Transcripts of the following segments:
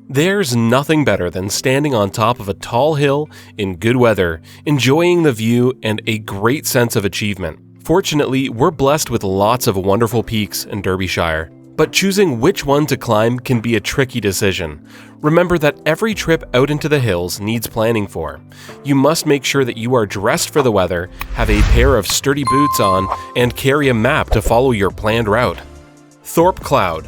There's nothing better than standing on top of a tall hill in good weather, enjoying the view and a great sense of achievement. Fortunately, we're blessed with lots of wonderful peaks in Derbyshire, but choosing which one to climb can be a tricky decision. Remember that every trip out into the hills needs planning for. You must make sure that you are dressed for the weather, have a pair of sturdy boots on, and carry a map to follow your planned route. Thorpe Cloud.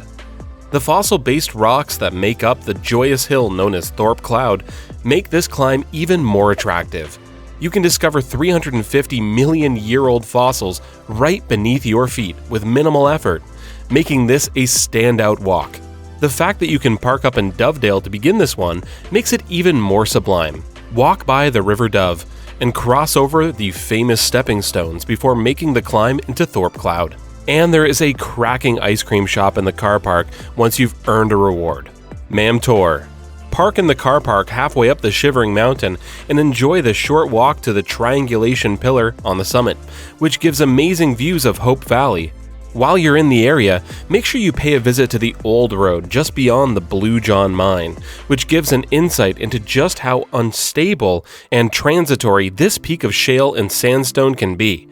The fossil-based rocks that make up the joyous hill known as Thorpe Cloud make this climb even more attractive. You can discover 350 million-year-old fossils right beneath your feet with minimal effort, making this a standout walk. The fact that you can park up in Dovedale to begin this one makes it even more sublime. Walk by the River Dove and cross over the famous stepping stones before making the climb into Thorpe Cloud. And there is a cracking ice cream shop in the car park once you've earned a reward. Mam Tor. Park in the car park halfway up the shivering mountain and enjoy the short walk to the triangulation pillar on the summit, which gives amazing views of Hope Valley. While you're in the area, make sure you pay a visit to the old road just beyond the Blue John mine, which gives an insight into just how unstable and transitory this peak of shale and sandstone can be.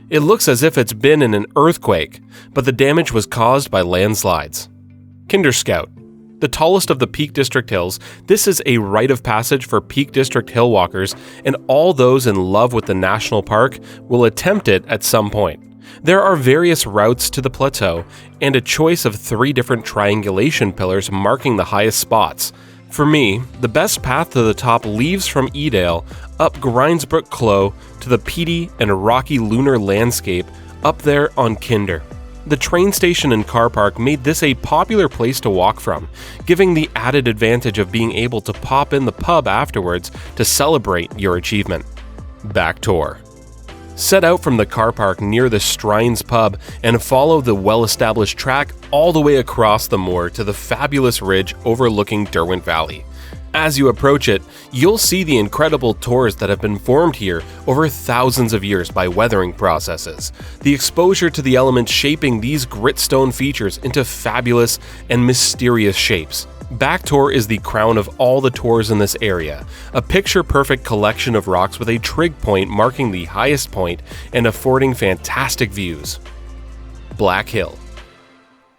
It looks as if it's been in an earthquake, but the damage was caused by landslides. Kinder Scout. The tallest of the Peak District hills, this is a rite of passage for Peak District hill walkers, and all those in love with the national park will attempt it at some point. There are various routes to the plateau, and a choice of 3 different triangulation pillars marking the highest spots. For me, the best path to the top leaves from Edale up Grindsbrook Clough to the peaty and rocky lunar landscape up there on Kinder. The train station and car park made this a popular place to walk from, giving the added advantage of being able to pop in the pub afterwards to celebrate your achievement. Back Tor. Set out from the car park near the Strines pub and follow the well-established track all the way across the moor to the fabulous ridge overlooking Derwent Valley. As you approach it, you'll see the incredible tors that have been formed here over thousands of years by weathering processes, the exposure to the elements shaping these gritstone features into fabulous and mysterious shapes. Back Tor is the crown of all the tors in this area, a picture-perfect collection of rocks with a trig point marking the highest point and affording fantastic views. Black Hill.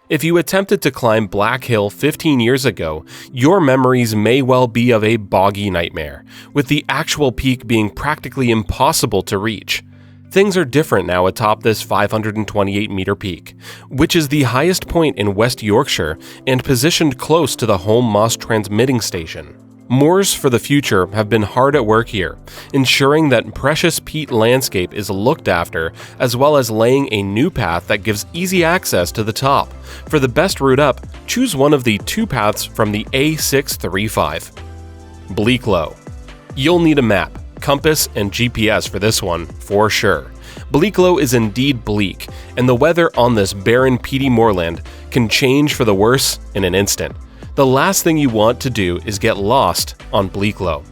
If you attempted to climb Black Hill 15 years ago, your memories may well be of a boggy nightmare, with the actual peak being practically impossible to reach. Things are different now atop this 528-meter peak, which is the highest point in West Yorkshire and positioned close to the Home Moss transmitting station. Moors for the future have been hard at work here, ensuring that precious peat landscape is looked after, as well as laying a new path that gives easy access to the top. For the best route up, choose one of the 2 paths from the A635. Bleaklow. You'll need a map, compass, and GPS for this one, for sure. Bleaklow is indeed bleak, and the weather on this barren peaty moorland can change for the worse in an instant. The last thing you want to do is get lost on Bleaklow.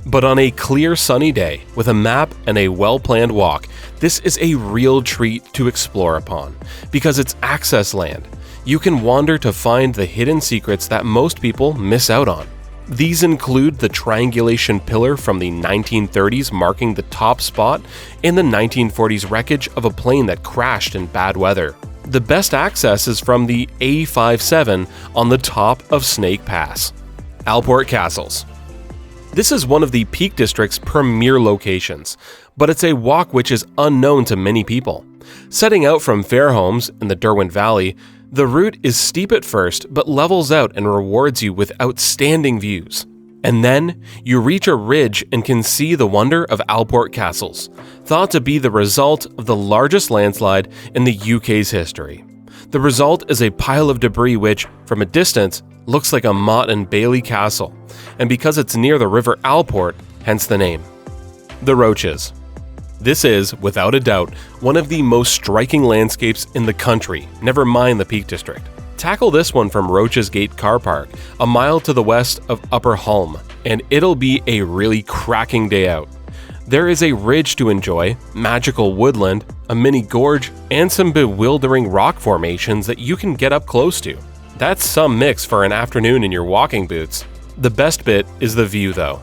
But on a clear sunny day, with a map and a well-planned walk, this is a real treat to explore upon, because it's access land. You can wander to find the hidden secrets that most people miss out on. These include the triangulation pillar from the 1930s marking the top spot and the 1940s wreckage of a plane that crashed in bad weather. The best access is from the A57 on the top of Snake Pass. Alport Castles. This is one of the Peak District's premier locations, but it's a walk which is unknown to many people. Setting out from Fairholmes in the Derwent Valley, the route is steep at first but levels out and rewards you with outstanding views. And then, you reach a ridge and can see the wonder of Alport Castles, thought to be the result of the largest landslide in the UK's history. The result is a pile of debris which, from a distance, looks like a Mott and Bailey castle, and because it's near the River Alport, hence the name. The Roaches. This is, without a doubt, one of the most striking landscapes in the country, never mind the Peak District. Tackle this one from Roaches Gate Car Park, a mile to the west of Upper Hulme, and it'll be a really cracking day out. There is a ridge to enjoy, magical woodland, a mini gorge, and some bewildering rock formations that you can get up close to. That's some mix for an afternoon in your walking boots. The best bit is the view though,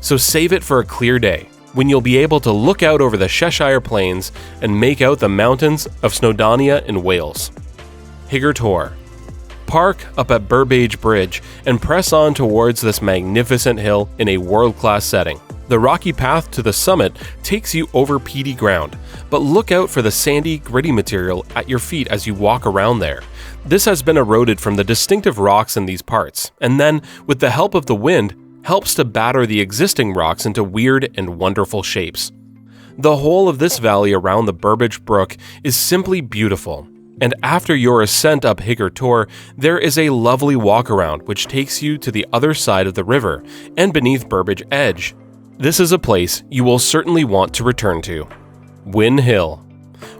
so save it for a clear day, when you'll be able to look out over the Cheshire plains and make out the mountains of Snowdonia in Wales. Higger Tor. Park up at Burbage Bridge and press on towards this magnificent hill in a world-class setting. The rocky path to the summit takes you over peaty ground, but look out for the sandy, gritty material at your feet as you walk around there. This has been eroded from the distinctive rocks in these parts, and then, with the help of the wind, helps to batter the existing rocks into weird and wonderful shapes. The whole of this valley around the Burbage Brook is simply beautiful, and after your ascent up Higger Tor, there is a lovely walk around which takes you to the other side of the river and beneath Burbage Edge. This is a place you will certainly want to return to. Win Hill.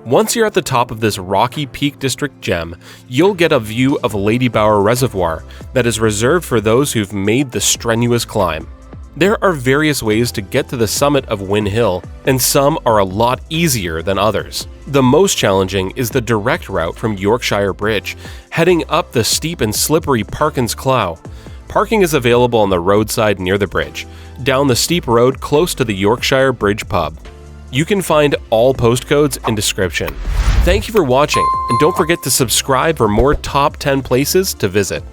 Once you're at the top of this rocky Peak District gem, you'll get a view of Ladybower Reservoir that is reserved for those who've made the strenuous climb. There are various ways to get to the summit of Win Hill, and some are a lot easier than others. The most challenging is the direct route from Yorkshire Bridge, heading up the steep and slippery Parkins Clough. Parking is available on the roadside near the bridge, down the steep road close to the Yorkshire Bridge pub. You can find all postcodes in description. Thank you for watching, and don't forget to subscribe for more top 10 places to visit.